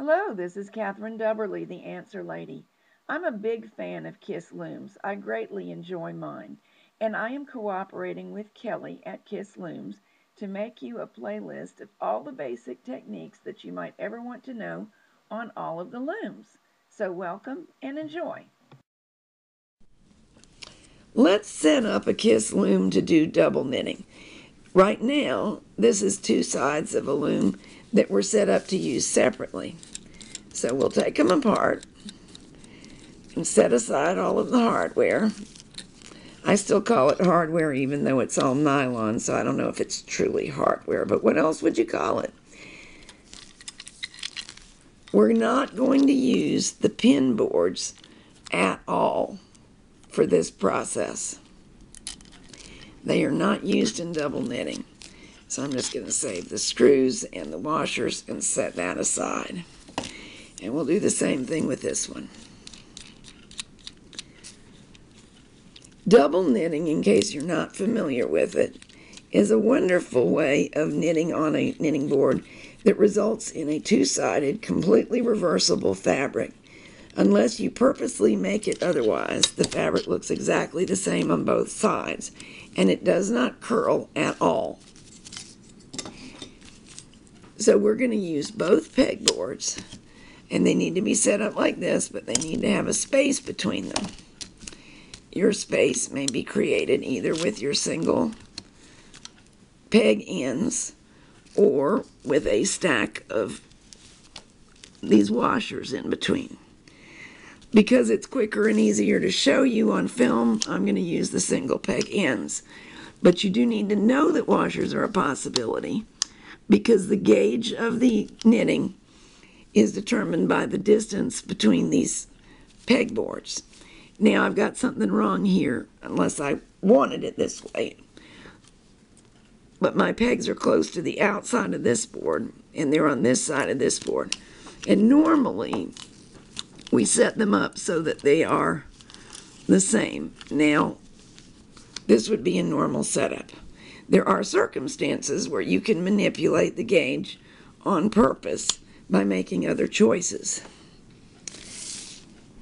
Hello, this is Catherine Dubberly, the Answer Lady. I'm a big fan of Kiss Looms. I greatly enjoy mine, and I am cooperating with Kelly at Kiss Looms to make you a playlist of all the basic techniques that you might ever want to know on all of the looms. So welcome and enjoy. Let's set up a Kiss loom to do double knitting. Right now, this is two sides of a loom that were set up to use separately. So we'll take them apart and set aside all of the hardware. I still call it hardware even though it's all nylon, so I don't know if it's truly hardware, but what else would you call it? We're not going to use the pin boards at all for this process. They are not used in double knitting. So I'm just going to save the screws and the washers and set that aside. And we'll do the same thing with this one. Double knitting, in case you're not familiar with it, is a wonderful way of knitting on a knitting board that results in a two-sided, completely reversible fabric. Unless you purposely make it otherwise, the fabric looks exactly the same on both sides, and it does not curl at all. So we're going to use both pegboards, and they need to be set up like this, but they need to have a space between them. Your space may be created either with your single peg ends or with a stack of these washers in between. Because it's quicker and easier to show you on film, I'm going to use the single peg ends. But you do need to know that washers are a possibility because the gauge of the knitting is determined by the distance between these pegboards. Now I've got something wrong here, unless I wanted it this way. But my pegs are close to the outside of this board, and they're on this side of this board. And normally, we set them up so that they are the same. Now, this would be a normal setup. There are circumstances where you can manipulate the gauge on purpose by making other choices.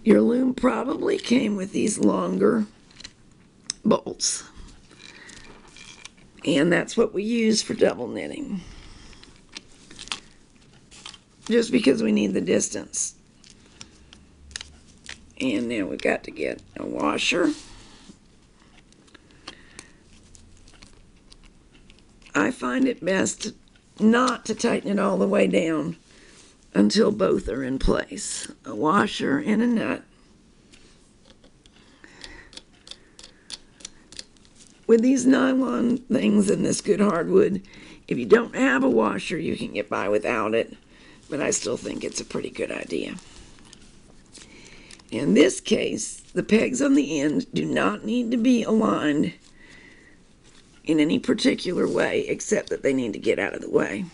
Your loom probably came with these longer bolts. And that's what we use for double knitting. Just because we need the distance. And now we've got to get a washer. I find it best not to tighten it all the way down until both are in place. A washer and a nut. With these nylon things and this good hardwood, if you don't have a washer, you can get by without it, but I still think it's a pretty good idea. In this case, the pegs on the end do not need to be aligned in any particular way, except that they need to get out of the way,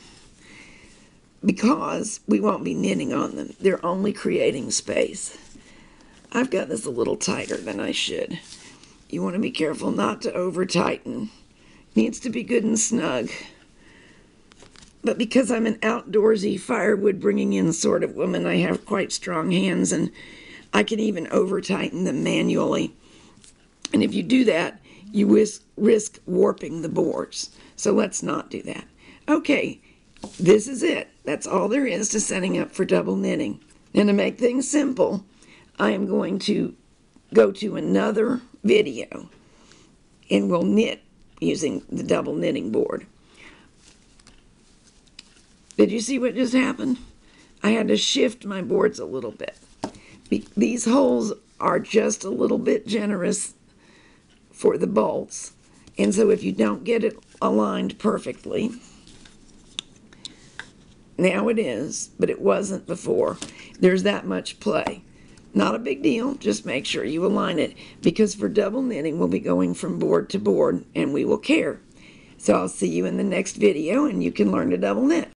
because we won't be knitting on them. They're only creating space. I've got this a little tighter than I should. You want to be careful not to over-tighten. Needs to be good and snug. But because I'm an outdoorsy, firewood bringing in sort of woman, I have quite strong hands, and I can even over-tighten them manually. And if you do that, you risk warping the boards. So let's not do that. Okay, this is it. That's all there is to setting up for double knitting. And to make things simple, I am going to go to another video and we'll knit using the double knitting board. Did you see what just happened? I had to shift my boards a little bit. These holes are just a little bit generous for the bolts, and so if you don't get it aligned perfectly, now it is, but it wasn't before, there's that much play. Not a big deal, just make sure you align it, because for double knitting we'll be going from board to board and we will care. So I'll see you in the next video and you can learn to double knit.